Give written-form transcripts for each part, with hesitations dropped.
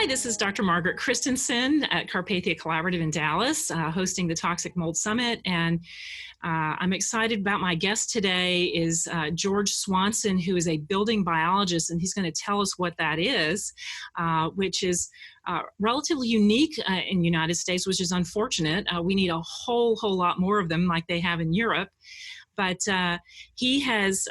Hi, this is Dr. Margaret Christensen at Carpathia Collaborative in Dallas, hosting the Toxic Mold Summit. And I'm excited about my guest today is George Swanson, who is a building biologist, and he's going to tell us what that is, which is relatively unique in the United States, which is unfortunate. We need a whole lot more of them like they have in Europe. But he has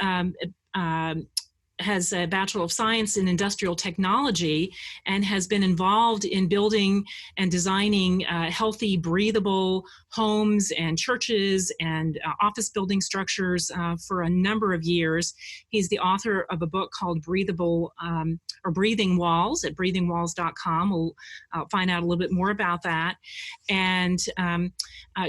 a Bachelor of Science in Industrial Technology and has been involved in building and designing healthy, breathable homes and churches and office building structures for a number of years. He's the author of a book called Breathable or Breathing Walls at breathingwalls.com. We'll find out a little bit more about that. And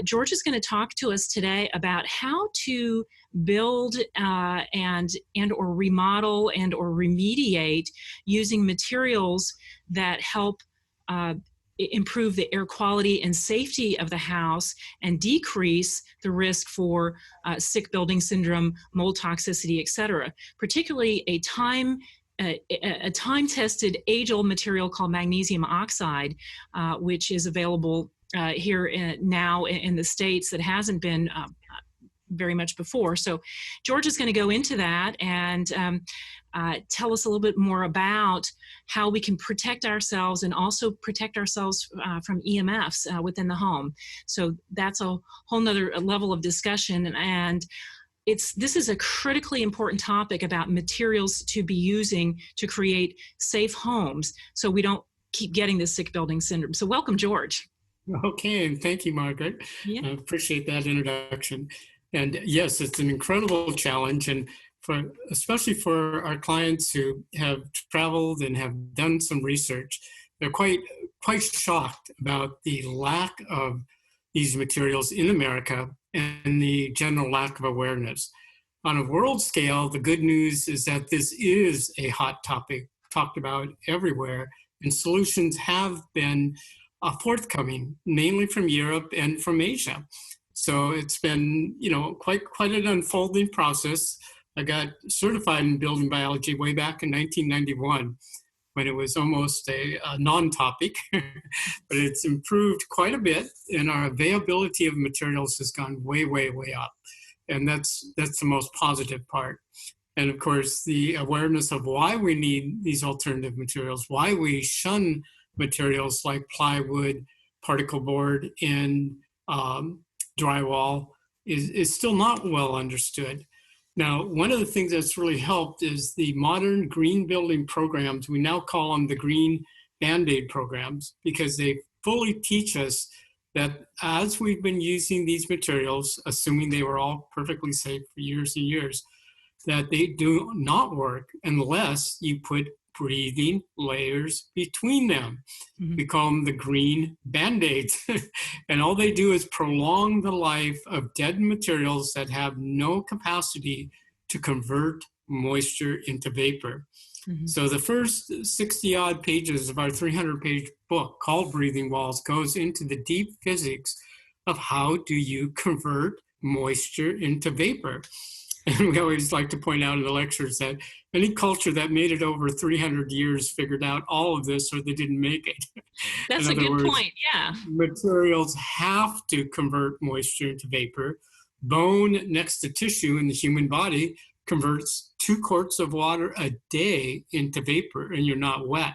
George is going to talk to us today about how to build and or remodel and or remediate using materials that help improve the air quality and safety of the house and decrease the risk for sick building syndrome, mold toxicity, etc. Particularly a time-tested, age-old material called magnesium oxide, which is available here now in the States that hasn't been very much before. So George is going to go into that and tell us a little bit more about how we can protect ourselves and also protect ourselves from EMFs within the home. So that's a whole nother level of discussion. And this is a critically important topic about materials to be using to create safe homes so we don't keep getting this sick building syndrome. So welcome, George. Okay, and thank you, Margaret. Yeah. I appreciate that introduction. And yes, it's an incredible challenge, and especially for our clients who have traveled and have done some research, they're quite shocked about the lack of these materials in America and the general lack of awareness. On a world scale, the good news is that this is a hot topic talked about everywhere, and solutions have been forthcoming, mainly from Europe and from Asia. So it's been, quite an unfolding process. I got certified in building biology way back in 1991, when it was almost a non-topic, but it's improved quite a bit, and our availability of materials has gone way up. And that's the most positive part. And of course, the awareness of why we need these alternative materials, why we shun materials like plywood, particle board, and drywall is still not well understood. Now, one of the things that's really helped is the modern green building programs. We now call them the green Band-Aid programs, because they fully teach us that as we've been using these materials, assuming they were all perfectly safe for years and years, that they do not work unless you put breathing layers between them. Mm-hmm. We call them the green Band-Aids. And all they do is prolong the life of dead materials that have no capacity to convert moisture into vapor. Mm-hmm. So the first 60 odd pages of our 300-page book called Breathing Walls goes into the deep physics of how do you convert moisture into vapor. And we always like to point out in the lectures that any culture that made it over 300 years figured out all of this, or they didn't make it. That's a good point, yeah. Materials have to convert moisture into vapor. Bone next to tissue in the human body converts 2 quarts of water a day into vapor, and you're not wet.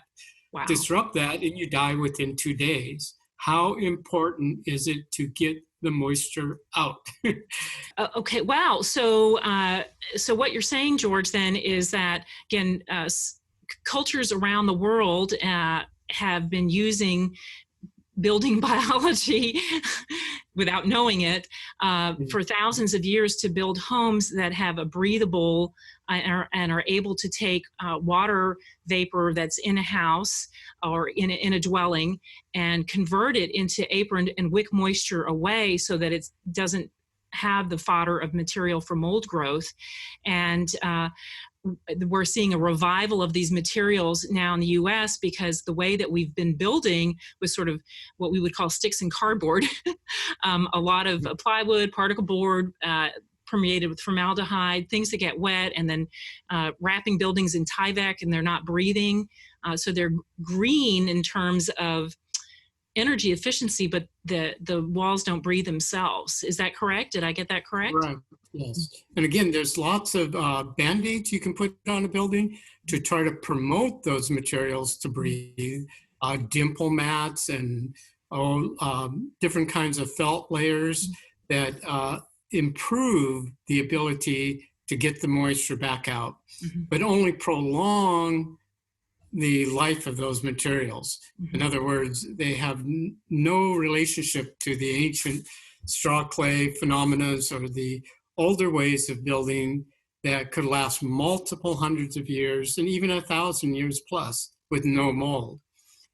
Wow. Disrupt that and you die within 2 days. How important is it to get the moisture out? Okay, wow. So what you're saying, George, then is that, again, cultures around the world have been using building biology without knowing it for thousands of years to build homes that have a breathable and are able to take water vapor that's in a house or in a dwelling and convert it into vapor and wick moisture away so that it doesn't have the fodder of material for mold growth. And we're seeing a revival of these materials now in the U.S. because the way that we've been building was sort of what we would call sticks and cardboard. A lot of plywood, particle board, permeated with formaldehyde, things that get wet, and then wrapping buildings in Tyvek and they're not breathing. So they're green in terms of energy efficiency, but the walls don't breathe themselves. Is that correct? Did I get that correct? Right. Yes. And again, there's lots of band-aids you can put on a building to try to promote those materials to breathe. Dimple mats and different kinds of felt layers that improve the ability to get the moisture back out, but only prolong the life of those materials. In other words, they have no relationship to the ancient straw clay phenomena or the older ways of building that could last multiple hundreds of years and even 1,000 years plus with no mold.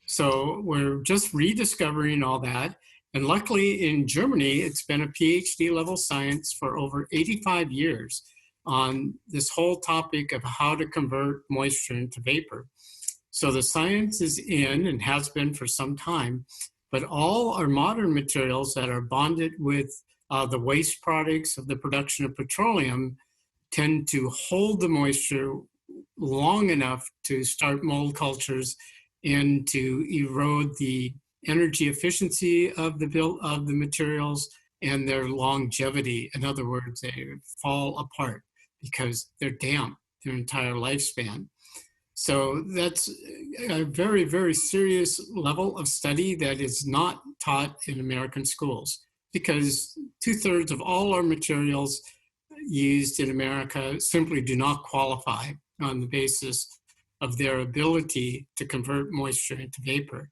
So we're just rediscovering all that. And luckily in Germany, it's been a PhD level science for over 85 years on this whole topic of how to convert moisture into vapor. So the science is in and has been for some time, but all our modern materials that are bonded with the waste products of the production of petroleum tend to hold the moisture long enough to start mold cultures and to erode the energy efficiency of the materials and their longevity. In other words, they fall apart because they're damp their entire lifespan. So that's a very, very serious level of study that is not taught in American schools, because 2/3 of all our materials used in America simply do not qualify on the basis of their ability to convert moisture into vapor.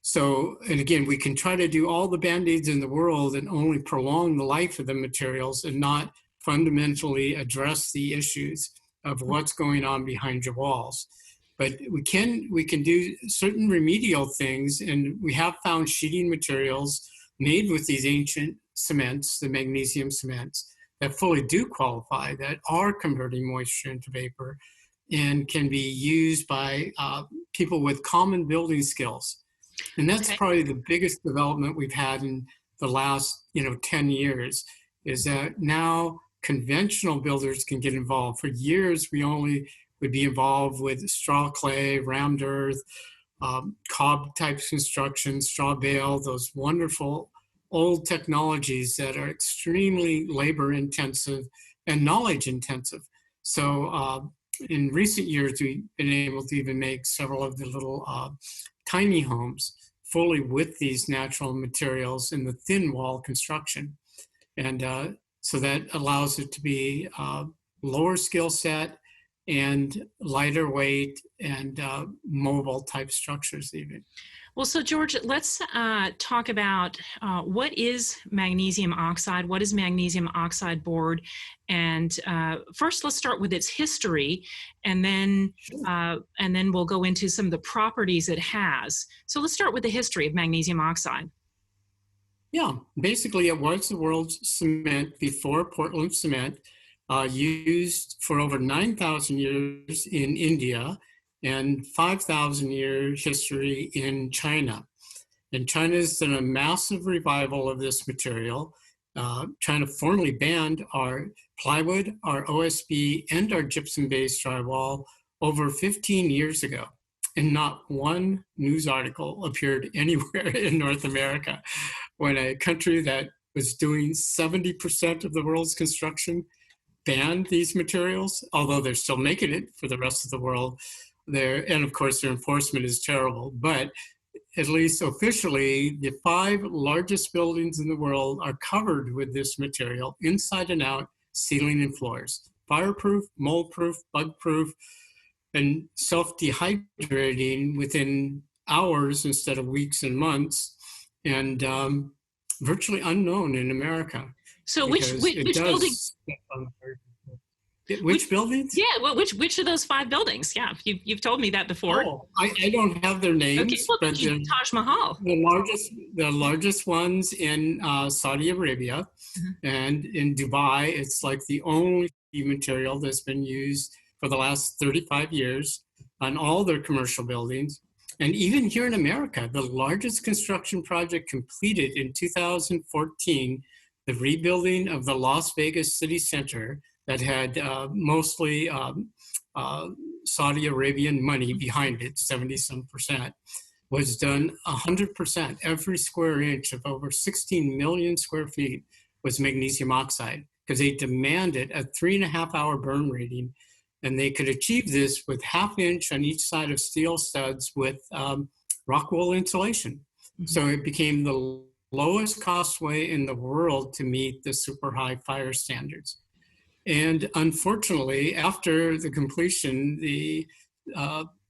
So, and again, we can try to do all the band-aids in the world and only prolong the life of the materials and not fundamentally address the issues of what's going on behind your walls. But we can do certain remedial things, and we have found sheeting materials made with these ancient cements, the magnesium cements, that fully do qualify, that are converting moisture into vapor and can be used by people with common building skills. And that's probably the biggest development we've had in the last 10 years, is that now conventional builders can get involved. For years, we only would be involved with straw clay, rammed earth, cob type construction, straw bale, those wonderful old technologies that are extremely labor intensive and knowledge intensive. So in recent years, we've been able to even make several of the little tiny homes fully with these natural materials in the thin wall construction. And so that allows it to be lower skill set and lighter weight and mobile type structures even. Well, so George, let's talk about what is magnesium oxide, what is magnesium oxide board, and first let's start with its history, and then we'll go into some of the properties it has. So let's start with the history of magnesium oxide. Yeah, basically it was the world's cement before Portland cement, used for over 9,000 years in India and 5,000 year history in China. And China's done a massive revival of this material. China formally banned our plywood, our OSB, and our gypsum-based drywall over 15 years ago. And not one news article appeared anywhere in North America when a country that was doing 70% of the world's construction banned these materials, although they're still making it for the rest of the world. And of course, their enforcement is terrible, but at least officially, the 5 largest buildings in the world are covered with this material inside and out, ceiling and floors. Fireproof, mold-proof, bug-proof, and self-dehydrating within hours instead of weeks and months, and virtually unknown in America. So which buildings? Which buildings? Yeah, well, which of those 5 buildings? Yeah, you've told me that before. Oh, I don't have their names, okay, well, but Taj Mahal. The largest ones in Saudi Arabia, and in Dubai, it's like the only material that's been used for the last 35 years on all their commercial buildings. And even here in America, the largest construction project completed in 2014, the rebuilding of the Las Vegas city center that had mostly Saudi Arabian money behind it, 70-some%, was done 100%. Every square inch of over 16 million square feet was magnesium oxide, because they demanded a 3.5-hour burn rating. And they could achieve this with 1/2 inch on each side of steel studs with rock wool insulation. So it became the lowest cost way in the world to meet the super high fire standards. And unfortunately, after the completion, the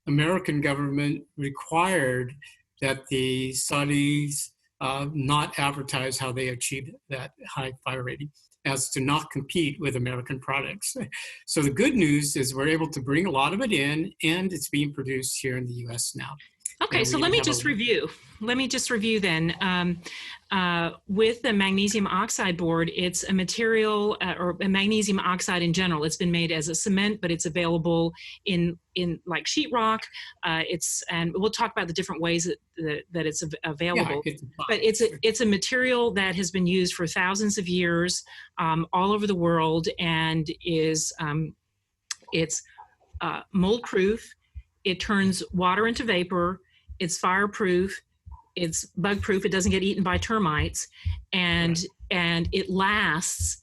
American government required that the Saudis not advertise how they achieved that high fire rating, as to not compete with American products. So the good news is we're able to bring a lot of it in, and it's being produced here in the US now. Okay, so let me just review. Let me just review then. With the magnesium oxide board, it's a material, or a magnesium oxide in general. It's been made as a cement, but it's available in like sheetrock. And we'll talk about the different ways that it's available. Yeah, but it's a material that has been used for thousands of years all over the world, and is it's mold proof. It turns water into vapor. It's fireproof. It's bug proof. It doesn't get eaten by termites, and it lasts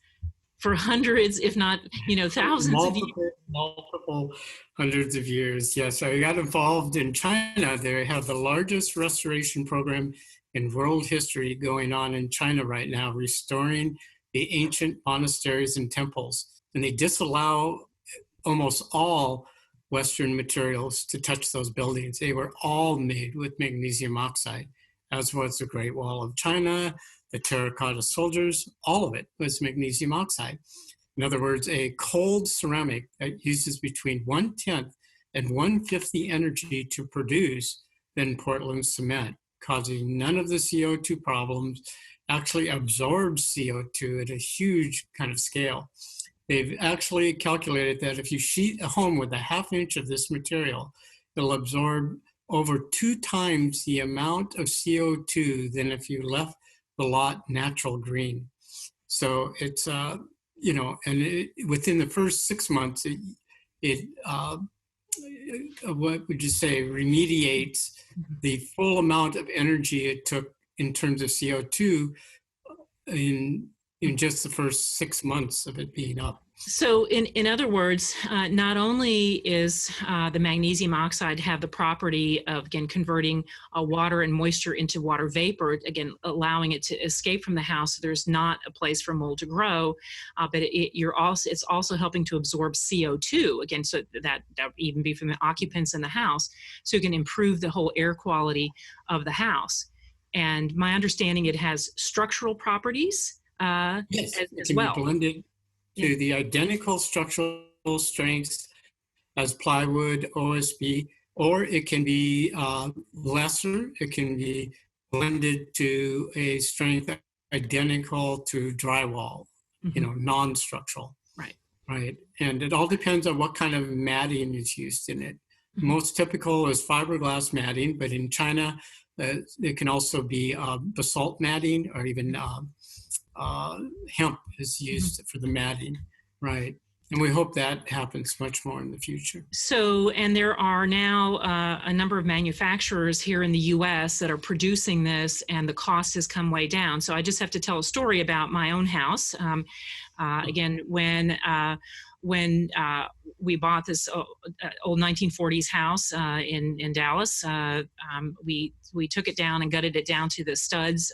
for hundreds, if not thousands of years. Multiple hundreds of years. Yes, I got involved in China. They have the largest restoration program in world history going on in China right now, restoring the ancient monasteries and temples, and they disallow almost all Western materials to touch those buildings. They were all made with magnesium oxide, as was the Great Wall of China, the terracotta soldiers, all of it was magnesium oxide. In other words, a cold ceramic that uses between 1/10 and 1/5 the energy to produce than Portland cement, causing none of the CO2 problems, actually absorbs CO2 at a huge kind of scale. They've actually calculated that if you sheet a home with a 1/2 inch of this material, it'll absorb over 2 times the amount of CO2 than if you left the lot natural green. So it's, within the first 6 months, what would you say, remediates the full amount of energy it took in terms of CO2 in just the first 6 months of it being up. So in other words, not only is the magnesium oxide have the property of, again, converting water and moisture into water vapor, again, allowing it to escape from the house so there's not a place for mold to grow, but it's also helping to absorb CO2, again, so that would even be from the occupants in the house, so you can improve the whole air quality of the house. And my understanding, it has structural properties yes, as well. Be blended to the identical structural strengths as plywood, OSB, or it can be lesser. It can be blended to a strength identical to drywall, non-structural. Right. And it all depends on what kind of matting is used in it. Most typical is fiberglass matting, but in China, it can also be basalt matting, or even hemp is used for the matting, right? And we hope that happens much more in the future. So, and there are now a number of manufacturers here in the U.S. that are producing this, and the cost has come way down. So I just have to tell a story about my own house. Again, when we bought this old 1940s house in Dallas, we took it down and gutted it down to the studs,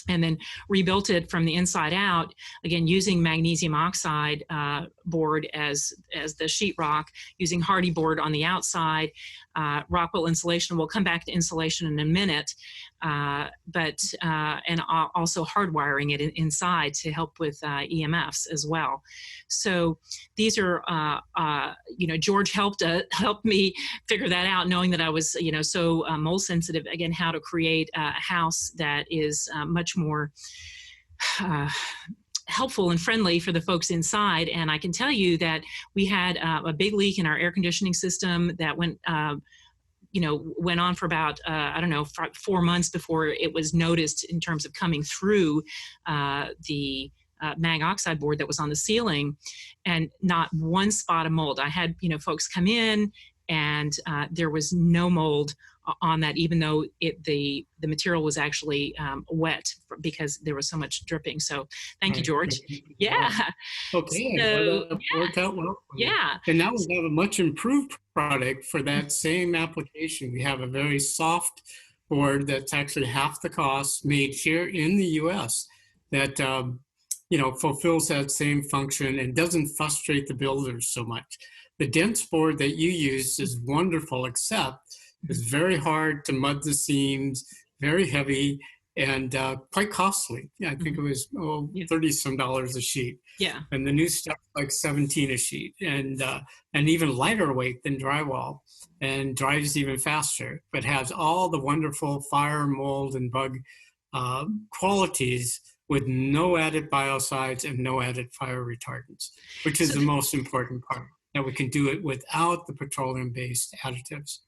and then rebuilt it from the inside out, again, using magnesium oxide board as the sheetrock, using hardy board on the outside, Rockwell insulation. We'll come back to insulation in a minute, and also hardwiring it inside to help with EMFs as well. So these are, George helped me figure that out, knowing that I was, so mold sensitive. Again, how to create a house that is much more helpful and friendly for the folks inside. And I can tell you that we had a big leak in our air conditioning system that went on for about, 4 months before it was noticed in terms of coming through the mag oxide board that was on the ceiling, and not one spot of mold. I had, folks come in, and there was no mold on that, even though the material was actually wet because there was so much dripping. So thank you, Right. George. Yeah. Okay, So well, that worked out well for you. yeah. And now we have a much improved product for that same application. We have a very soft board that's actually half the cost, made here in the US, that fulfills that same function and doesn't frustrate the builders so much. The dense board that you use is wonderful, except it's very hard to mud the seams, very heavy, and quite costly. Yeah, I think it was Yeah. 30 some dollars a sheet. Yeah. And the new stuff like 17 a sheet, and even lighter weight than drywall, and dries even faster, but has all the wonderful fire, mold, and bug qualities with no added biocides and no added fire retardants, which is the most important part, that we can do it without the petroleum-based additives.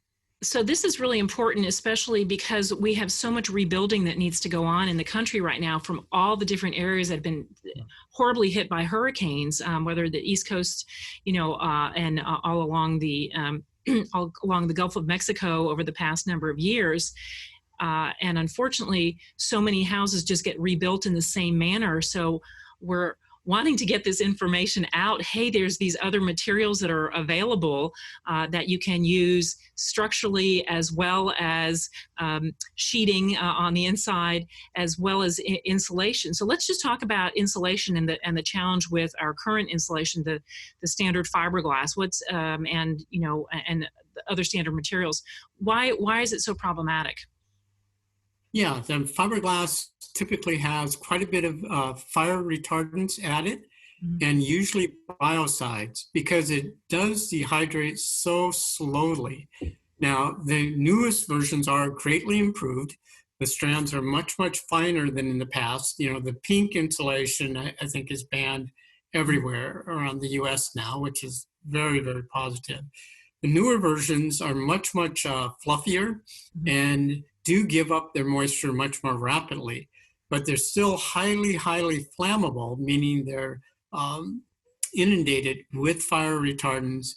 So this is really important, especially because we have so much rebuilding that needs to go on in the country right now from all the different areas that have been horribly hit by hurricanes, whether the East Coast, and all along the all along the Gulf of Mexico over the past number of years. And unfortunately, so many houses just get rebuilt in the same manner. So we're wanting to get this information out. Hey, there's these other materials that are available that you can use structurally, as well as sheeting on the inside, as well as insulation. So let's just talk about insulation and the challenge with our current insulation, the standard fiberglass. And the other standard materials. Why is it so problematic? Yeah, the fiberglass typically has quite a bit of fire retardants added, and usually biocides, because it does dehydrate so slowly. Now, the newest versions are greatly improved. The strands are much, much finer than in the past. The pink insulation, I think, is banned everywhere around the US now, which is very, very positive. The newer versions are much, much fluffier and do give up their moisture much more rapidly, but they're still highly, highly flammable, meaning they're inundated with fire retardants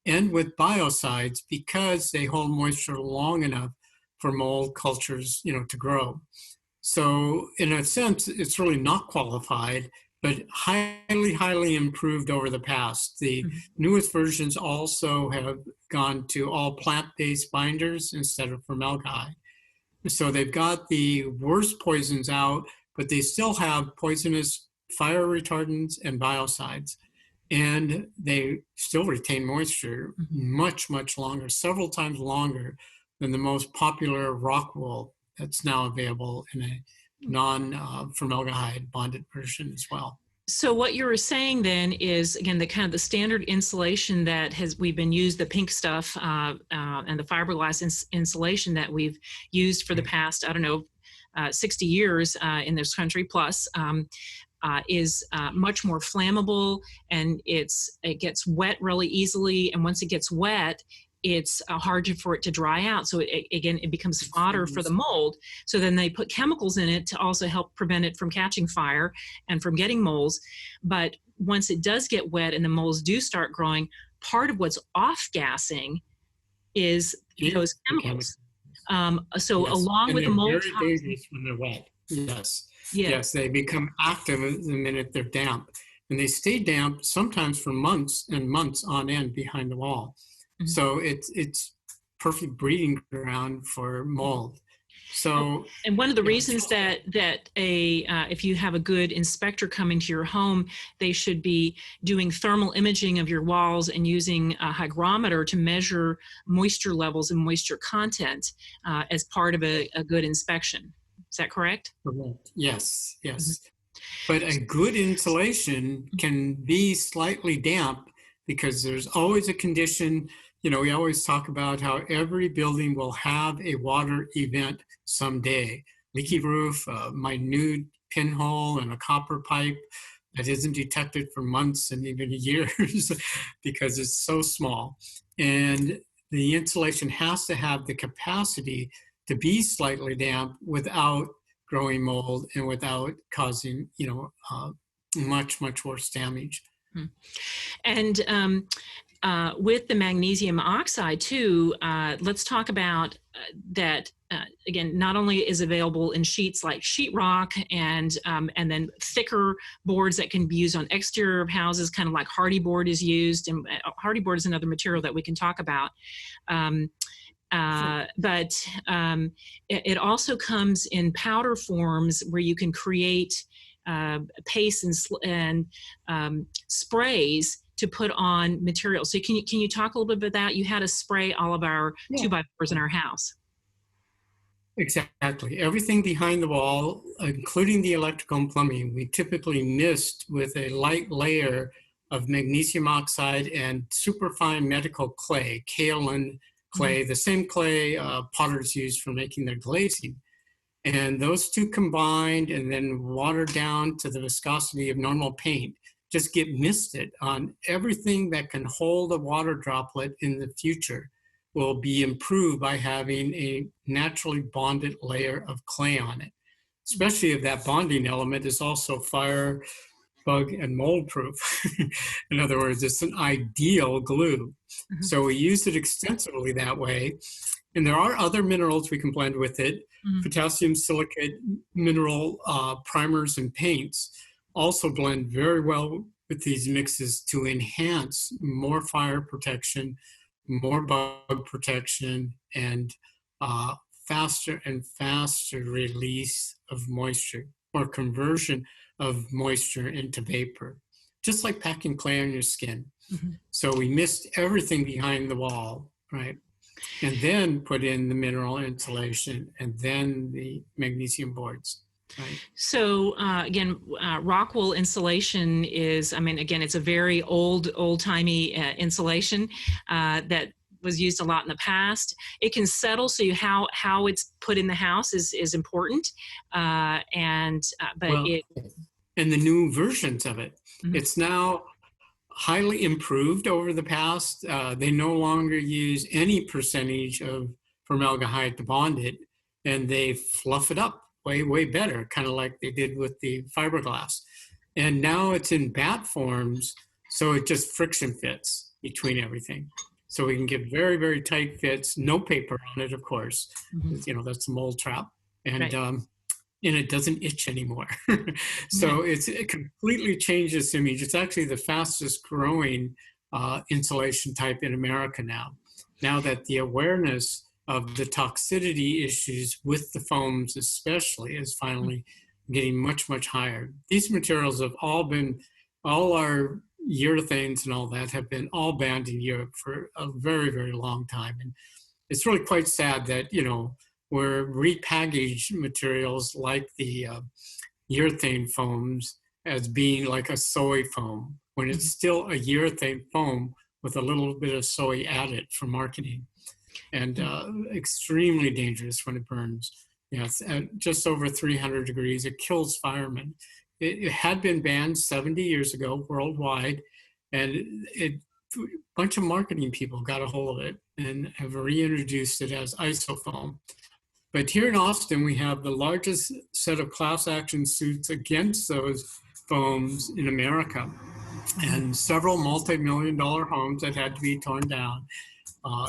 and with biocides, because they hold moisture long enough for mold cultures, to grow. So in a sense, it's really not qualified, but highly, highly improved over the past. The newest versions also have gone to all plant-based binders instead of formaldehyde. So they've got the worst poisons out, but they still have poisonous fire retardants and biocides. And they still retain moisture much, much longer, several times longer than the most popular rock wool that's now available in a non-formaldehyde bonded version as well. So what you were saying then is, again, the standard insulation that we've been used, the pink stuff and the fiberglass insulation that we've used for the past, 60 years in this country plus, is much more flammable, and it gets wet really easily. And once it gets wet, it's hard for it to dry out. So it becomes fodder for the mold. So then they put chemicals in it to also help prevent it from catching fire and from getting molds. But once it does get wet and the molds do start growing, part of what's off-gassing is those chemicals. So yes. along and with the mold, very dangerous when they're wet. Yes, they become active the minute they're damp, and they stay damp sometimes for months and months on end behind the wall. So it's perfect breeding ground for mold. So, and one of the reasons that if you have a good inspector come into your home, they should be doing thermal imaging of your walls and using a hygrometer to measure moisture levels and moisture content as part of a good inspection. Is that correct? Correct. Yes. But a good insulation can be slightly damp, because there's always a condition. We always talk about how every building will have a water event someday. Leaky roof, a minute pinhole in a copper pipe that isn't detected for months and even years because it's so small. And the insulation has to have the capacity to be slightly damp without growing mold and without causing, much worse damage. Hmm. And with the magnesium oxide too, let's talk about that. Again, not only is available in sheets like sheetrock and then thicker boards that can be used on exterior of houses, kind of like hardy board is used, and hardy board is another material that we can talk about. But it also comes in powder forms where you can create pastes and sprays to put on material. So can you talk a little bit about that? You had to spray all of our 2x4s in our house. Exactly. Everything behind the wall, including the electrical and plumbing, we typically mist with a light layer of magnesium oxide and superfine medical clay, kaolin clay, the same clay potters use for making their glazing. And those two combined and then watered down to the viscosity of normal paint just get misted on everything that can hold a water droplet in the future will be improved by having a naturally bonded layer of clay on it, especially if that bonding element is also fire, bug, and mold proof. In other words, it's an ideal glue. So we use it extensively that way. And there are other minerals we can blend with it. Potassium silicate mineral primers and paints also blend very well with these mixes to enhance more fire protection, more bug protection, and faster and faster release of moisture or conversion of moisture into vapor, just like packing clay on your skin. So we mist everything behind the wall, right? And then put in the mineral insulation and then the magnesium boards. Right. So again, rock wool insulation is, I mean, again, it's a very old-timey insulation that was used a lot in the past. It can settle, so how it's put in the house is important. But and the new versions of it, it's now highly improved over the past. They no longer use any percentage of formaldehyde to bond it, and they fluff it up way better, kind of like they did with the fiberglass. And now it's in bat forms, so it just friction fits between everything. So we can get very tight fits, no paper on it, of course. You know, that's a mold trap. And and it doesn't itch anymore. So it completely changed its image. It's actually the fastest growing insulation type in America now. Now that the awareness of the toxicity issues with the foams especially is finally getting much higher. These materials have all our urethanes and all that have been all banned in Europe for a very long time. And it's really quite sad that, you know, we're repackaged materials like the urethane foams as being like a soy foam, when it's still a urethane foam with a little bit of soy added for marketing. And extremely dangerous when it burns. Yeah, it's at just over 300 degrees. It kills firemen. It had been banned 70 years ago worldwide, and a bunch of marketing people got a hold of it and have reintroduced it as isofoam. But here in Austin, we have the largest set of class action suits against those foams in America, and several multi-million-dollar homes that had to be torn down.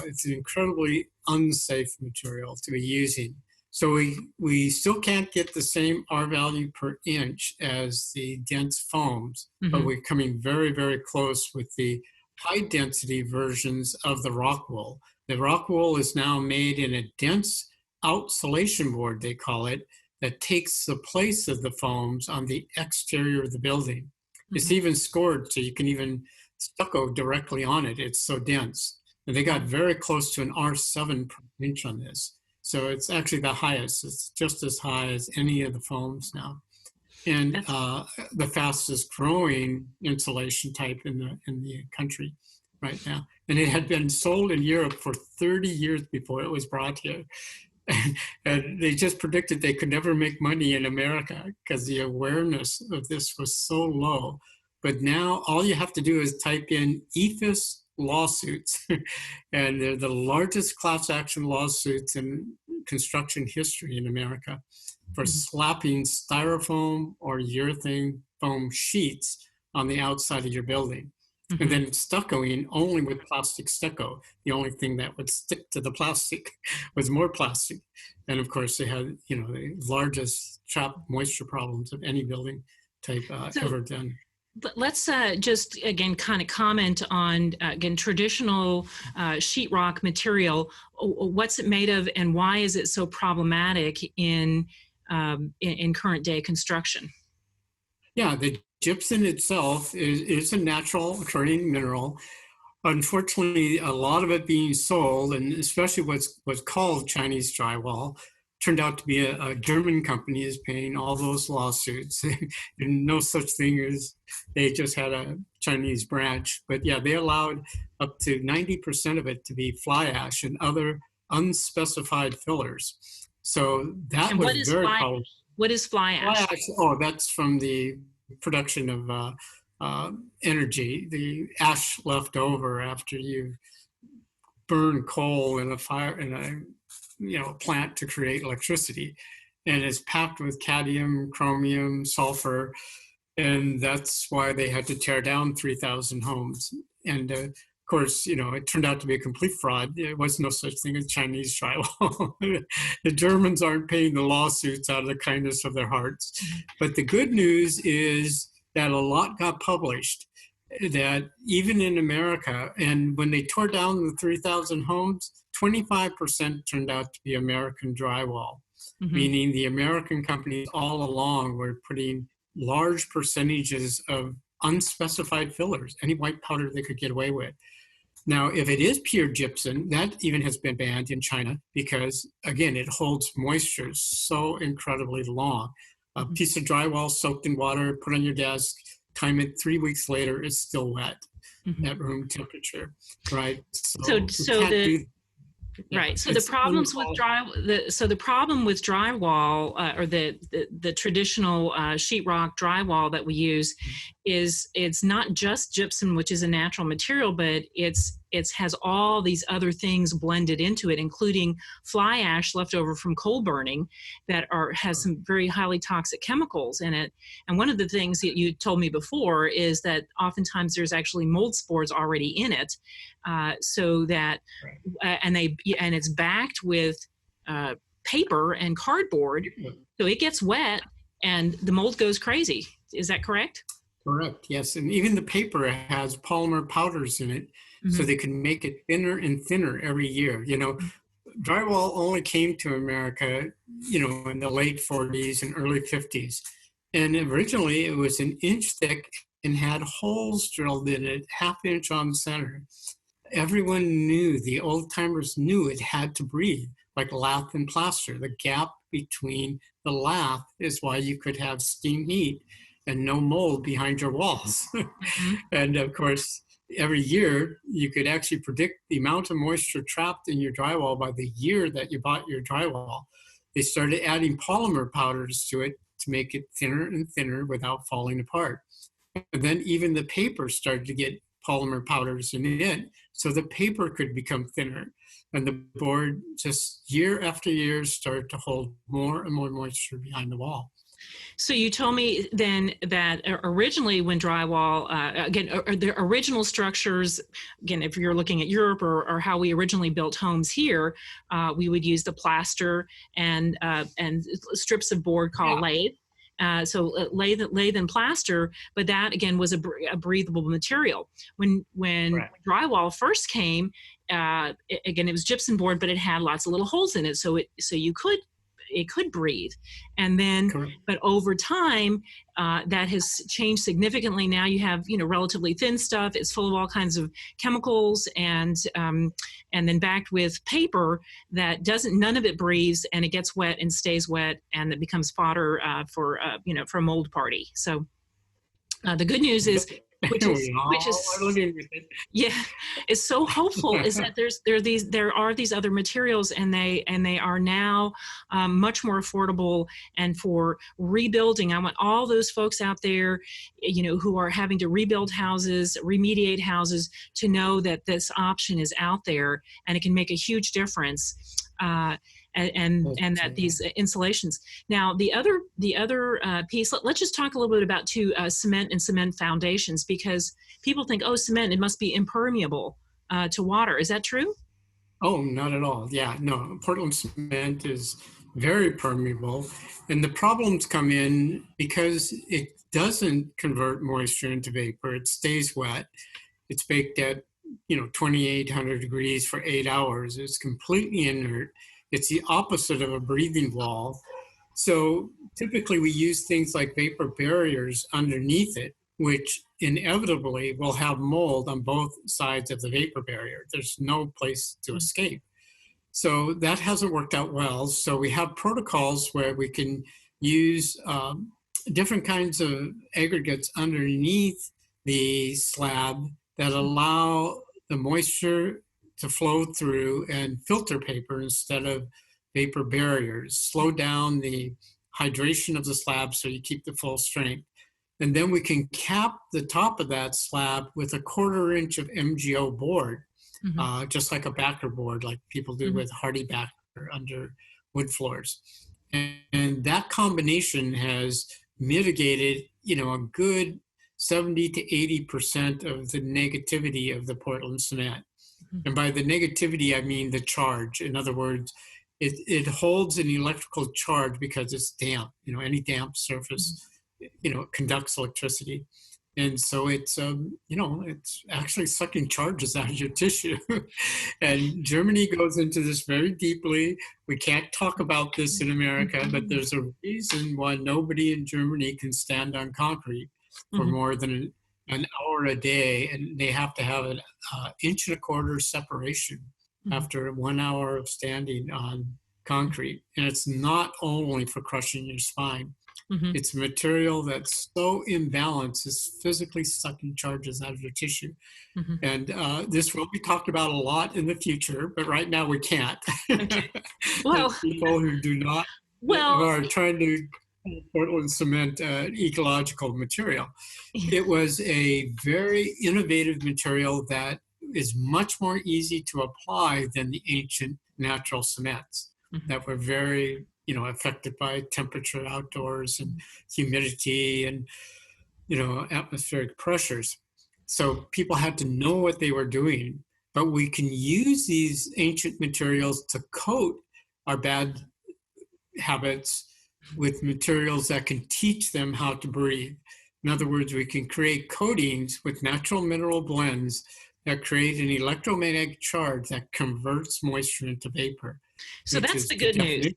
It's an incredibly unsafe material to be using. So we still can't get the same R value per inch as the dense foams, but we're coming very close with the high density versions of the rock wool. The rock wool is now made in a dense outsulation board, they call it, that takes the place of the foams on the exterior of the building. It's even scored so you can even stucco directly on it. It's so dense. And they got very close to an R7 per inch on this. So it's actually the highest. It's just as high as any of the foams now. And the fastest growing insulation type in the country right now. And it had been sold in Europe for 30 years before it was brought here. And they just predicted they could never make money in America because the awareness of this was so low. But now all you have to do is type in EFIS lawsuits, and they're the largest class action lawsuits in construction history in America. for slapping styrofoam or urethane foam sheets on the outside of your building. And then stuccoing only with plastic stucco. The only thing that would stick to the plastic was more plastic. And of course, they had, the largest trap moisture problems of any building type ever done. Let's just, again, kind of comment on, again, traditional sheetrock material. What's it made of and why is it so problematic in current day construction? Yeah, the gypsum itself is a natural occurring mineral. Unfortunately, a lot of it being sold, and especially what's called Chinese drywall, turned out to be a German company is paying all those lawsuits. And no such thing as they just had a Chinese branch. But yeah, they allowed up to 90% of it to be fly ash and other unspecified fillers. So that was very powerful. What is fly ash? Fly ash, oh, that's from the production of energy, the ash left over after you burn coal in a fire in a plant to create electricity, and it's packed with cadmium, chromium, sulfur, and that's why they had to tear down 3,000 homes. And of course, it turned out to be a complete fraud. There was no such thing as Chinese drywall. The Germans aren't paying the lawsuits out of the kindness of their hearts. But the good news is that a lot got published, that even in America, and when they tore down the 3,000 homes, 25% turned out to be American drywall, meaning the American companies all along were putting large percentages of unspecified fillers, any white powder they could get away with. Now, if it is pure gypsum, that even has been banned in China because, again, it holds moisture so incredibly long. A piece of drywall soaked in water, put on your desk, time it 3 weeks later, it's still wet at room temperature, right? Right. So the problems with the problem with drywall or the traditional sheetrock drywall that we use is it's not just gypsum, which is a natural material, but it has all these other things blended into it, including fly ash left over from coal burning that has some very highly toxic chemicals in it. And one of the things that you told me before is that oftentimes there's actually mold spores already in it, so that and it's backed with paper and cardboard, so it gets wet and the mold goes crazy. Is that correct? Correct, yes. And even the paper has polymer powders in it, so they can make it thinner and thinner every year. Drywall only came to America, in the late 40s and early 50s. And originally it was an inch thick and had holes drilled in it, ½ inch on center. Everyone knew, the old timers knew it had to breathe, like lath and plaster. The gap between the lath is why you could have steam heat and no mold behind your walls. And of course, every year you could actually predict the amount of moisture trapped in your drywall by the year that you bought your drywall. They started adding polymer powders to it to make it thinner and thinner without falling apart. And then even the paper started to get polymer powders in it, so the paper could become thinner. And the board just year after year started to hold more and more moisture behind the wall. So you told me then that originally when drywall, again, the original structures, again, if you're looking at Europe or how we originally built homes here, we would use the plaster and strips of board called lathe. So lathe and plaster, but that again was a breathable material. When drywall first came, again, it was gypsum board, but it had lots of little holes in it, so it could breathe. And then, but over time, that has changed significantly. Now you have, relatively thin stuff. It's full of all kinds of chemicals and then backed with paper that none of it breathes, and it gets wet and stays wet, and it becomes fodder for a mold party. So the good news is, which is so hopeful, is that there are these other materials, and they are now much more affordable. And for rebuilding, I want all those folks out there, who are having to rebuild houses, remediate houses, to know that this option is out there and it can make a huge difference. and that these insulations. Now, the other piece. Let's just talk a little bit about cement and cement foundations, because people think, oh, cement, it must be impermeable to water. Is that true? Oh, not at all. Yeah, no, Portland cement is very permeable. And the problems come in because it doesn't convert moisture into vapor. It stays wet. It's baked at, 2,800 degrees for 8 hours. It's completely inert. It's the opposite of a breathing wall. So typically we use things like vapor barriers underneath it, which inevitably will have mold on both sides of the vapor barrier. There's no place to escape. So that hasn't worked out well. So we have protocols where we can use different kinds of aggregates underneath the slab that allow the moisture to flow through and filter paper instead of vapor barriers, slow down the hydration of the slab so you keep the full strength. And then we can cap the top of that slab with a 1/4 inch of MGO board, just like a backer board, like people do with hardy backer under wood floors. And that combination has mitigated, a good 70 to 80% of the negativity of the Portland cement. And by the negativity, I mean the charge. In other words, it holds an electrical charge because it's damp. Any damp surface, conducts electricity. And so it's actually sucking charges out of your tissue. And Germany goes into this very deeply. We can't talk about this in America, but there's a reason why nobody in Germany can stand on concrete for more than an hour a day, and they have to have an 1.25 inch separation after 1 hour of standing on concrete. And it's not only for crushing your spine. It's a material that's so imbalanced, it's physically sucking charges out of your tissue. And this will be talked about a lot in the future, but right now we can't. Okay. Well, people who do not, who are trying to Portland cement ecological material. It was a very innovative material that is much more easy to apply than the ancient natural cements that were very, affected by temperature outdoors and humidity and, atmospheric pressures. So people had to know what they were doing, but we can use these ancient materials to coat our bad habits with materials that can teach them how to breathe. In other words, we can create coatings with natural mineral blends that create an electromagnetic charge that converts moisture into vapor. So that's the good news.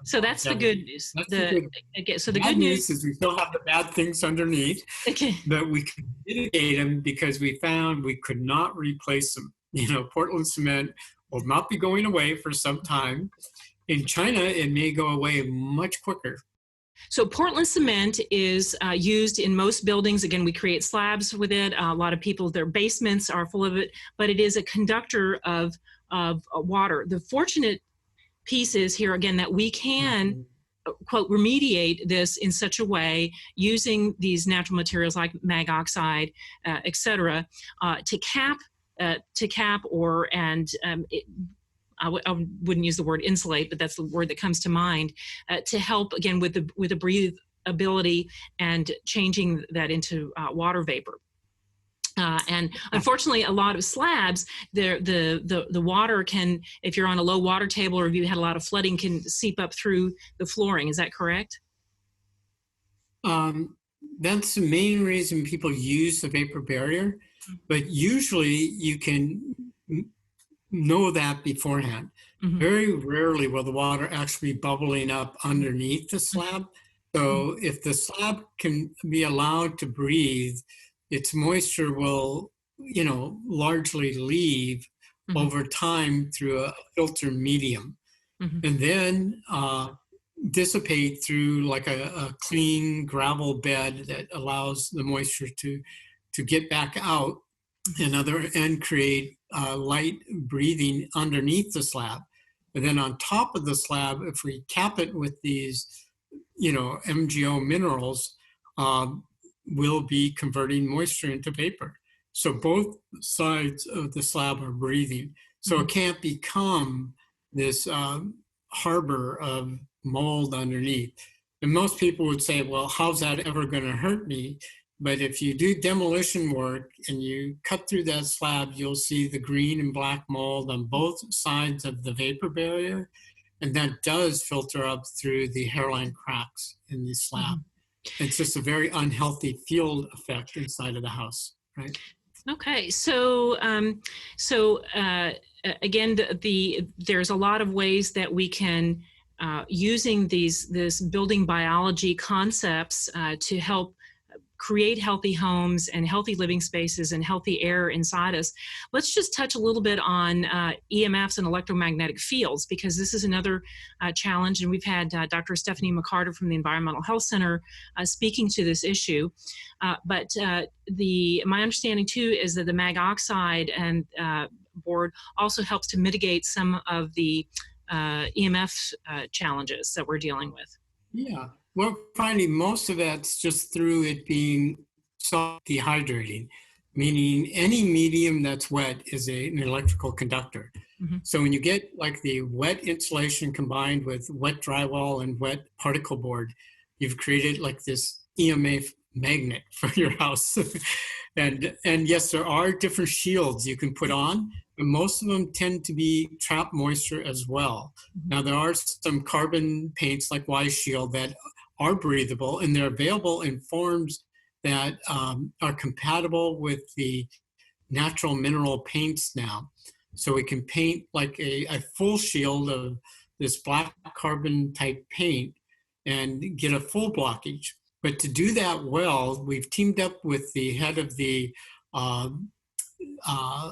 So that's the good news. So the good news is we still have the bad things underneath, but we could mitigate them because we found we could not replace them. Portland cement will not be going away for some time. In China, it may go away much quicker. So Portland cement is used in most buildings. Again, we create slabs with it. A lot of people, their basements are full of it, but it is a conductor of water. The fortunate piece is here, again, that we can, quote, remediate this in such a way using these natural materials like mag oxide, et cetera, to cap I wouldn't use the word insulate, but that's the word that comes to mind, to help, again, with the breathability and changing that into water vapor. And unfortunately, a lot of slabs, the water can, if you're on a low water table or if you had a lot of flooding, can seep up through the flooring. Is that correct? That's the main reason people use the vapor barrier, but usually you can know that beforehand. Very rarely will the water actually be bubbling up underneath the slab. So if the slab can be allowed to breathe, its moisture will, largely leave over time through a filter medium, and then dissipate through like a clean gravel bed that allows the moisture to get back out and create light breathing underneath the slab. And then on top of the slab, if we cap it with these, MGO minerals, we'll be converting moisture into vapor. So both sides of the slab are breathing. So it can't become this harbor of mold underneath. And most people would say, well, how's that ever going to hurt me? But if you do demolition work and you cut through that slab, you'll see the green and black mold on both sides of the vapor barrier. And that does filter up through the hairline cracks in the slab. It's just a very unhealthy field effect inside of the house, right? Okay, so again, there's a lot of ways that we can using this building biology concepts to help create healthy homes and healthy living spaces and healthy air inside us. Let's just touch a little bit on EMFs and electromagnetic fields, because this is another challenge. And we've had Dr. Stephanie McCarter from the Environmental Health Center speaking to this issue. But my understanding too is that the mag oxide and board also helps to mitigate some of the EMF challenges that we're dealing with. Yeah. We're finding most of that's just through it being self-dehydrating, meaning any medium that's wet is an electrical conductor. So when you get like the wet insulation combined with wet drywall and wet particle board, you've created like this EMF magnet for your house. and yes, there are different shields you can put on, but most of them tend to be trap moisture as well. Now there are some carbon paints like Y-Shield that are breathable, and they're available in forms that are compatible with the natural mineral paints now. So we can paint like a full shield of this black carbon type paint and get a full blockage. But to do that well, we've teamed up with the head of the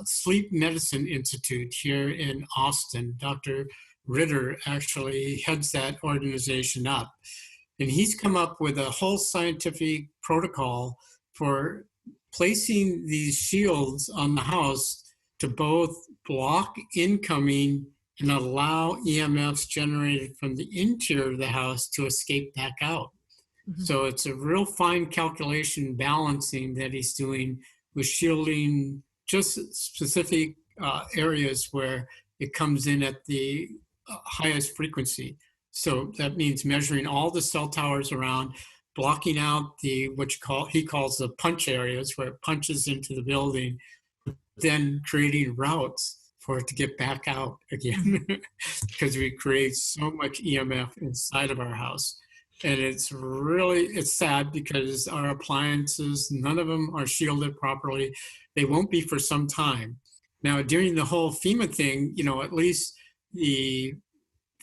Sleep Medicine Institute here in Austin. Dr. Ritter actually heads that organization up. And he's come up with a whole scientific protocol for placing these shields on the house to both block incoming and allow EMFs generated from the interior of the house to escape back out. So it's a real fine calculation balancing that he's doing with shielding just specific areas where it comes in at the highest frequency. So that means measuring all the cell towers around, blocking out he calls the punch areas where it punches into the building, then creating routes for it to get back out again, because we create so much EMF inside of our house. And it's sad because our appliances, none of them are shielded properly. They won't be for some time. Now, during the whole FEMA thing, at least the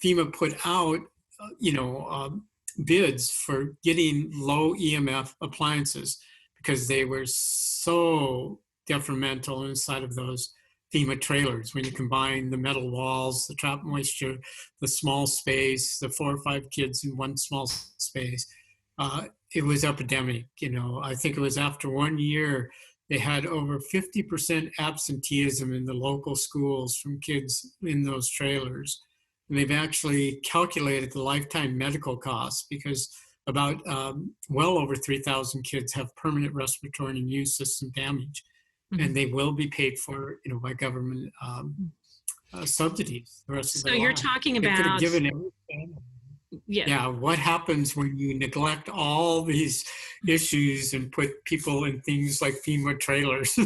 FEMA put out, bids for getting low EMF appliances because they were so detrimental inside of those FEMA trailers. When you combine the metal walls, the trap moisture, the small space, the 4 or 5 kids in one small space, it was epidemic. I think it was after 1 year, they had over 50% absenteeism in the local schools from kids in those trailers. And they've actually calculated the lifetime medical costs because about well over 3,000 kids have permanent respiratory and immune system damage. And they will be paid for, by government subsidies the rest of their lives. So you're talking about... Yeah, what happens when you neglect all these issues and put people in things like FEMA trailers?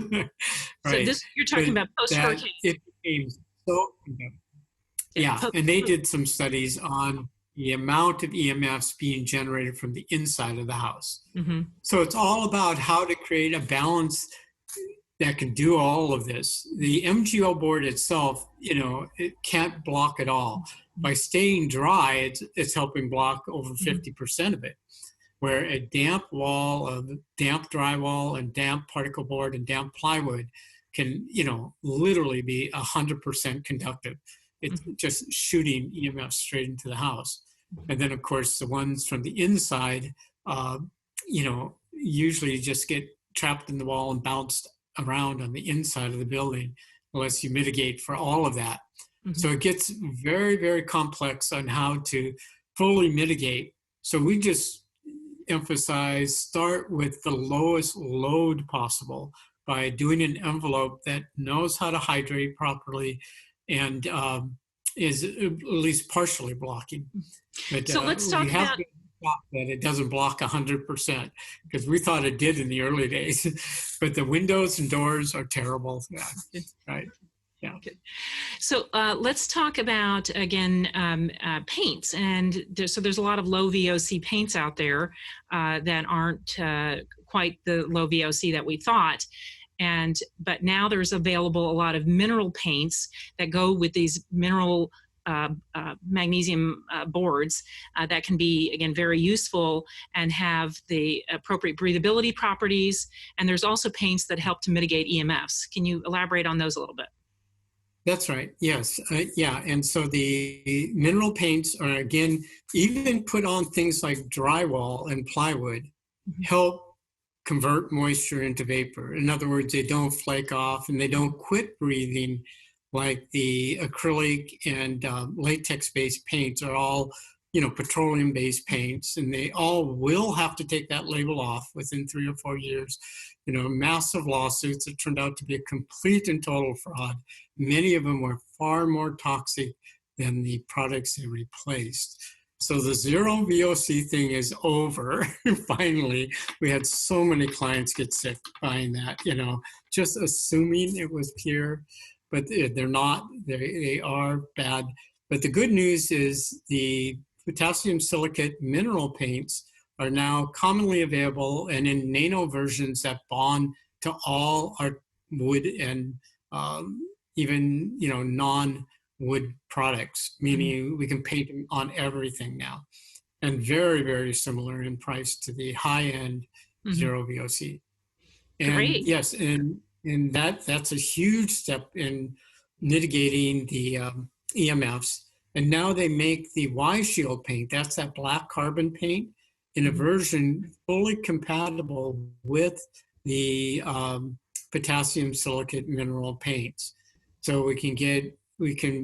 Right. So you're talking about post-hurricane. It became so... Yeah, and they did some studies on the amount of EMFs being generated from the inside of the house. So it's all about how to create a balance that can do all of this. The MGO board itself, it can't block it all. By staying dry, it's helping block over 50% of it. Where a damp wall of damp drywall and damp particle board and damp plywood can, literally be 100% conductive. It's just shooting EMF straight into the house. And then, of course, the ones from the inside, usually just get trapped in the wall and bounced around on the inside of the building, unless you mitigate for all of that. So it gets very, very complex on how to fully mitigate. So we just emphasize start with the lowest load possible by doing an envelope that knows how to hydrate properly and is at least partially blocking. But So let's we talk have about been shocked that it doesn't block 100% because we thought it did in the early days. But the windows and doors are terrible. Yeah, right. Yeah. So let's talk about again paints, and so there's a lot of low VOC paints out there that aren't quite the low VOC that we thought, and but now there's available a lot of mineral paints that go with these mineral magnesium boards that can be again very useful and have the appropriate breathability properties. And there's also paints that help to mitigate EMFs. Can you elaborate on those a little bit? That's right. Yes. Yeah. And so the mineral paints are, again, even put on things like drywall and plywood, help convert moisture into vapor. In other words, they don't flake off and they don't quit breathing like the acrylic and latex-based paints are all, petroleum-based paints, and they all will have to take that label off within 3 or 4 years. Massive lawsuits that turned out to be a complete and total fraud. Many of them were far more toxic than the products they replaced. So the zero VOC thing is over. Finally, we had so many clients get sick buying that, just assuming it was pure, but they're not. They are bad. But the good news is the potassium silicate mineral paints are now commonly available and in nano versions that bond to all our wood and even non-wood products, meaning we can paint them on everything now, and very, very similar in price to the high-end zero VOC. And Great. yes, and that's a huge step in mitigating the EMFs. And now they make the Y Shield paint, that's that black carbon paint, in a version fully compatible with the potassium silicate mineral paints. So we can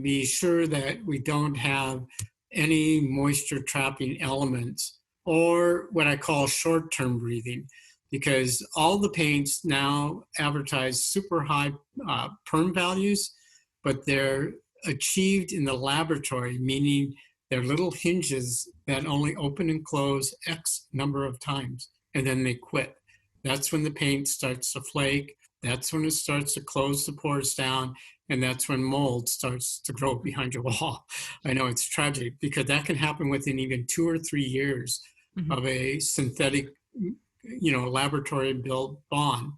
be sure that we don't have any moisture trapping elements or what I call short-term breathing, because all the paints now advertise super high perm values, but they're achieved in the laboratory, meaning they're little hinges that only open and close X number of times, and then they quit. That's when the paint starts to flake. That's when it starts to close the pores down, and that's when mold starts to grow behind your wall. I know it's tragic because that can happen within even 2 or 3 years of a synthetic, laboratory-built bond,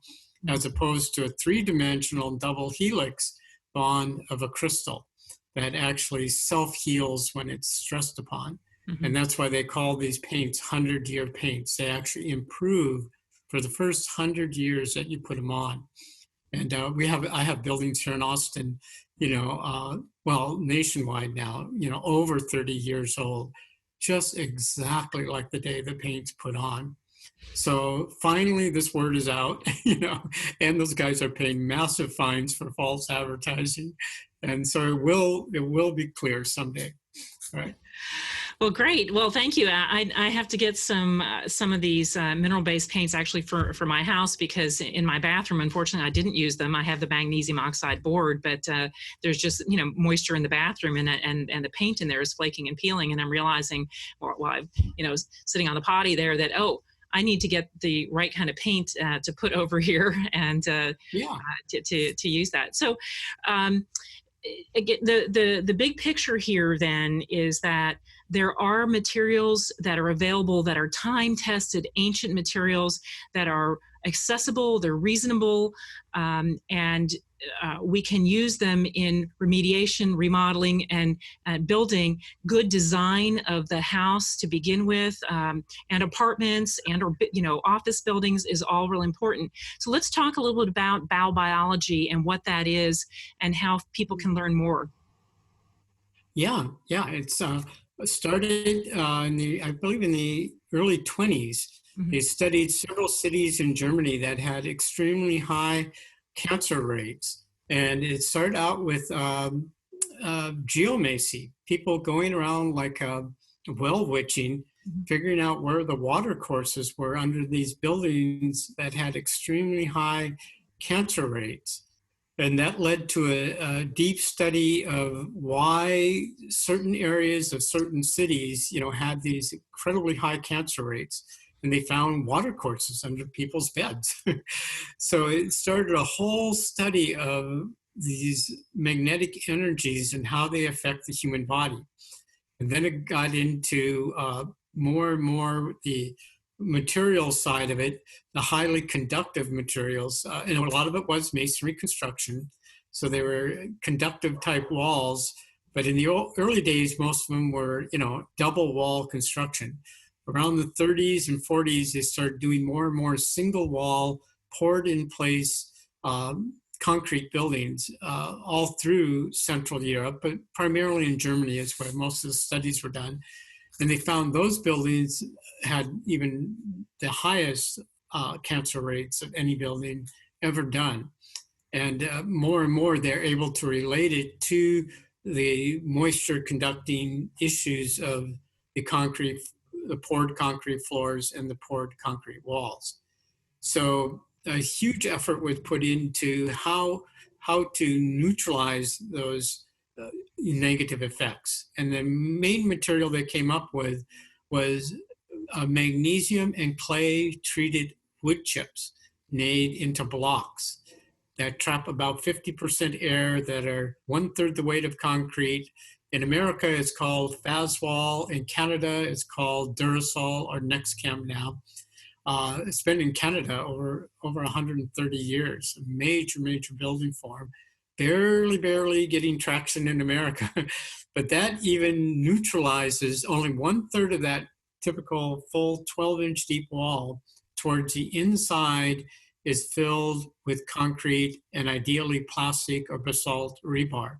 as opposed to a 3-dimensional double helix bond of a crystal that actually self-heals when it's stressed upon. And that's why they call these paints 100-year paints. They actually improve for the first 100 years that you put them on. And I have buildings here in Austin, nationwide now, over 30 years old, just exactly like the day the paint's put on. So finally, this word is out, and those guys are paying massive fines for false advertising. And so it will be clear someday. All right. Well, great. Well, thank you. I have to get some of these mineral-based paints actually for my house, because in my bathroom, unfortunately, I didn't use them. I have the magnesium oxide board, but there's just moisture in the bathroom, and the paint in there is flaking and peeling. And I'm realizing, while I'm sitting on the potty there, that I need to get the right kind of paint to put over here and to use that. So. Again, the big picture here then is that there are materials that are available that are time-tested, ancient materials that are accessible, they're reasonable, and we can use them in remediation, remodeling, and building good design of the house to begin with, and apartments and or office buildings is all really important. So let's talk a little bit about biobiology and what that is and how people can learn more. Yeah, it's started I believe in the early 20s. They studied several cities in Germany that had extremely high cancer rates. And it started out with geomancy, people going around like well witching, figuring out where the water courses were under these buildings that had extremely high cancer rates. And that led to a deep study of why certain areas of certain cities, had these incredibly high cancer rates. And they found water courses under people's beds. So it started a whole study of these magnetic energies and how they affect the human body. And then it got into more and more the material side of it, the highly conductive materials. And a lot of it was masonry construction. So they were conductive type walls. But in the early days, most of them were, double wall construction. Around the 30s and 40s, they started doing more and more single wall, poured in place concrete buildings all through Central Europe, but primarily in Germany is where most of the studies were done. And they found those buildings had even the highest cancer rates of any building ever done. And more they're able to relate it to the moisture conducting issues of the poured concrete floors and the poured concrete walls. So a huge effort was put into how to neutralize those negative effects. And the main material they came up with was magnesium and clay treated wood chips made into blocks that trap about 50% air, that are 1/3 the weight of concrete. In America, it's called Faswall. In Canada, it's called Durasol or Nexcam now. It's been in Canada over 130 years, a major building form, barely getting traction in America. But that even neutralizes only 1/3 of that typical full 12-inch deep wall. Towards the inside is filled with concrete and ideally plastic or basalt rebar.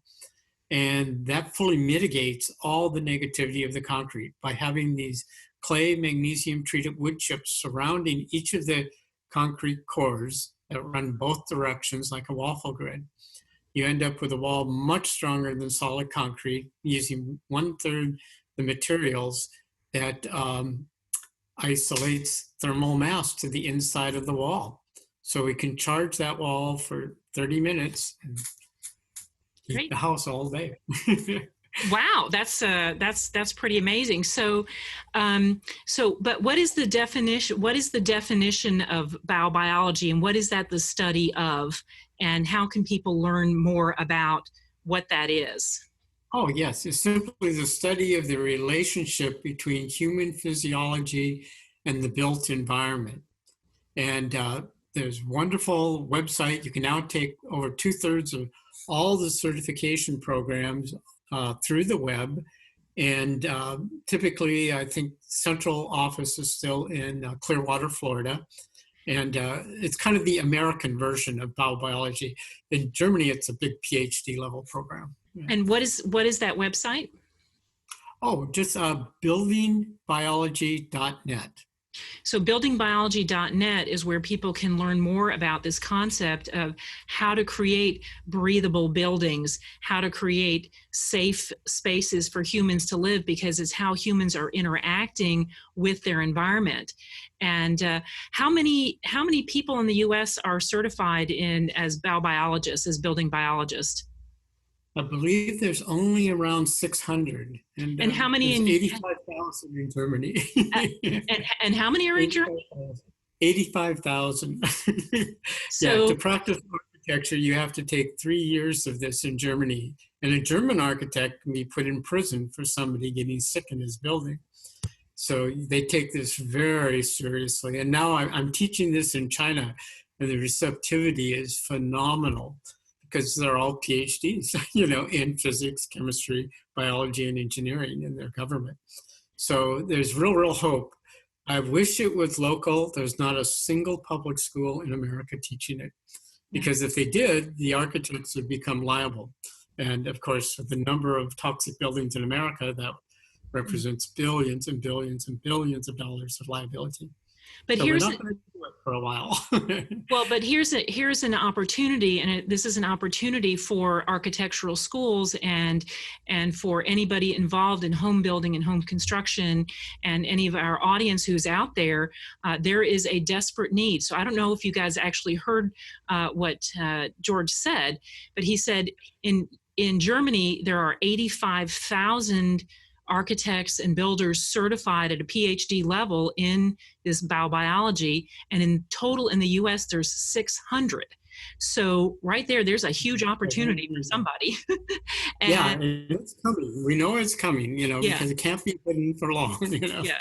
And that fully mitigates all the negativity of the concrete by having these clay magnesium treated wood chips surrounding each of the concrete cores that run both directions like a waffle grid. You end up with a wall much stronger than solid concrete, using 1/3 the materials that isolates thermal mass to the inside of the wall. So we can charge that wall for 30 minutes and keep Great. the house all day. Wow, that's pretty amazing. So, but what is the definition? What is the definition of biobiology, and what is that the study of? And how can people learn more about what that is? Oh, yes. It's simply the study of the relationship between human physiology and the built environment. And there's a wonderful website. You can now take over 2/3 of all the certification programs through the web. And typically, I think central office is still in Clearwater, Florida. And it's kind of the American version of biobiology. In Germany, it's a big PhD level program. Yeah. And what is that website? Oh, just buildingbiology.net. So buildingbiology.net is where people can learn more about this concept of how to create breathable buildings, how to create safe spaces for humans to live, because it's how humans are interacting with their environment. And how many people in the U.S. are certified as biobiologists, as building biologists? I believe there's only around 600. And how many in 85,000 in Germany. and how many are in Germany? 85,000. So, yeah, to practice architecture, you have to take 3 years of this in Germany. And a German architect can be put in prison for somebody getting sick in his building. So they take this very seriously. And now I'm teaching this in China, and the receptivity is phenomenal, because they're all PhDs, in physics, chemistry, biology, and engineering in their government. So there's real hope. I wish it was local. There's not a single public school in America teaching it, because if they did, the architects would become liable. And of course, with the number of toxic buildings in America, that represents billions and billions and billions of dollars of liability. But So we're here's not going to do it for a while. Well, but here's an opportunity, and this is an opportunity for architectural schools and for anybody involved in home building and home construction, and any of our audience who's out there. There is a desperate need. So I don't know if you guys actually heard what George said, but he said in Germany there are 85,000 architects and builders certified at a PhD level in this biobiology, and in total in the US there's 600. So right there's a huge opportunity for somebody. Yeah, And it's coming. We know it's coming, yeah, because it can't be hidden for long, yeah.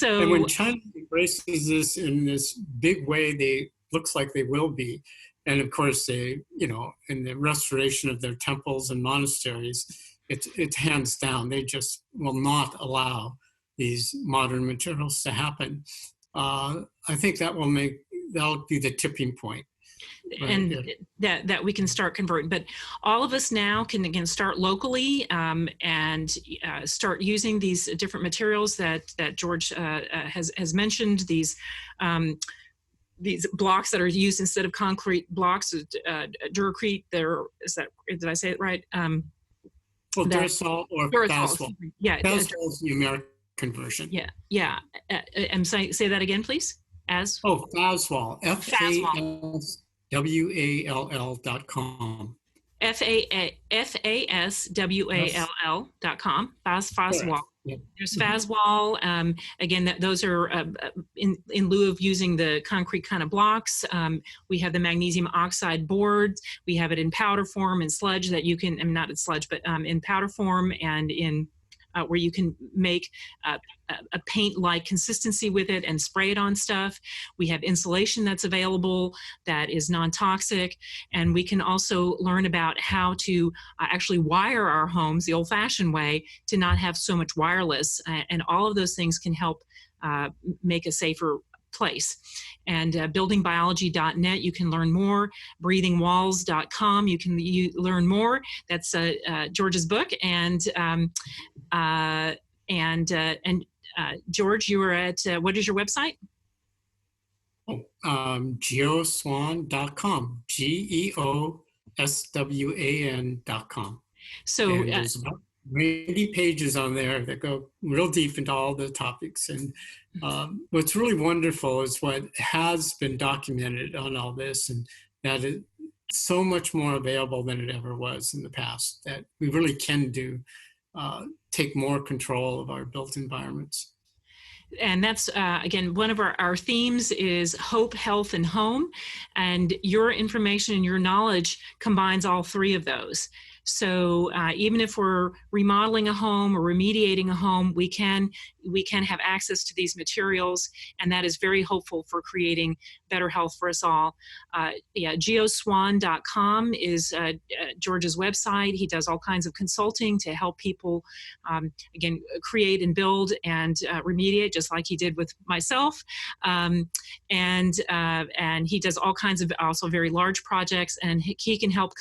And when So China embraces this in this big way, looks like they will be. And of course, they, in the restoration of their temples and monasteries, it's hands down. They just will not allow these modern materials to happen. I think that'll be the tipping point. Right, and that we can start converting. But all of us now can start locally, and start using these different materials that George has mentioned. These blocks that are used instead of concrete blocks, Duracrete. Did I say it right? Well, Durasol or Faswall. Yeah, Faswall is the American version. Yeah. Say that again, please. Faswall. Faswall. FASWALL.com. FASWALL.com. Faswall. Yep. There's Faswall. Again, those are in lieu of using the concrete kind of blocks. We have the magnesium oxide boards. We have it in powder form and sludge that you can, not in sludge, but in powder form, and in where you can make a paint-like consistency with it and spray it on stuff. We have insulation that's available that is non-toxic, and we can also learn about how to actually wire our homes the old-fashioned way to not have so much wireless, and all of those things can help make a safer place. And buildingbiology.net, you can learn more. breathingwalls.com, you can learn more. That's George's book. And George, you were at, what is your website? Geoswan.com, GEOSWAN.com. So there's about 80 pages on there that go real deep into all the topics. And what's really wonderful is what has been documented on all this, and that is so much more available than it ever was in the past, that we really can take more control of our built environments. And that's, again, one of our themes is hope, health, and home. And your information and your knowledge combines all three of those. So even if we're remodeling a home or remediating a home, we can have access to these materials, and that is very hopeful for creating better health for us all. Geoswan.com is George's website. He does all kinds of consulting to help people, again, create and build and remediate, just like he did with myself. And he does all kinds of also very large projects, and he can help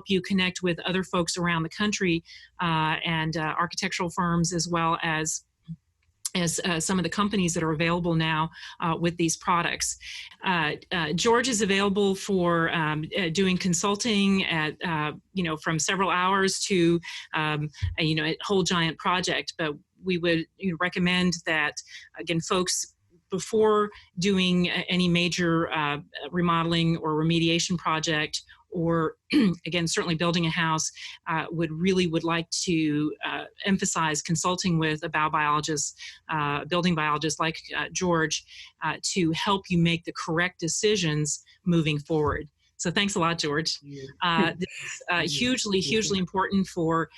you connect with other folks around the country, and architectural firms, as well as some of the companies that are available now with these products. George is available for doing consulting at from several hours to a whole giant project. But we would recommend that, again, folks, before doing any major remodeling or remediation project, or again, certainly building a house, would like to emphasize consulting with a biobiologist, building biologist like George, to help you make the correct decisions moving forward. So thanks a lot, George. This is hugely important for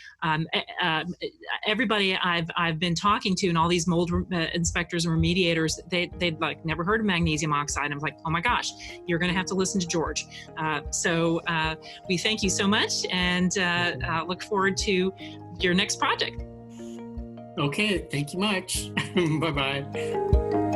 everybody I've been talking to, and all these mold inspectors and remediators. They'd like never heard of magnesium oxide. I'm like, oh my gosh, you're going to have to listen to George. So we thank you so much, and look forward to your next project. Okay, thank you much. Bye-bye.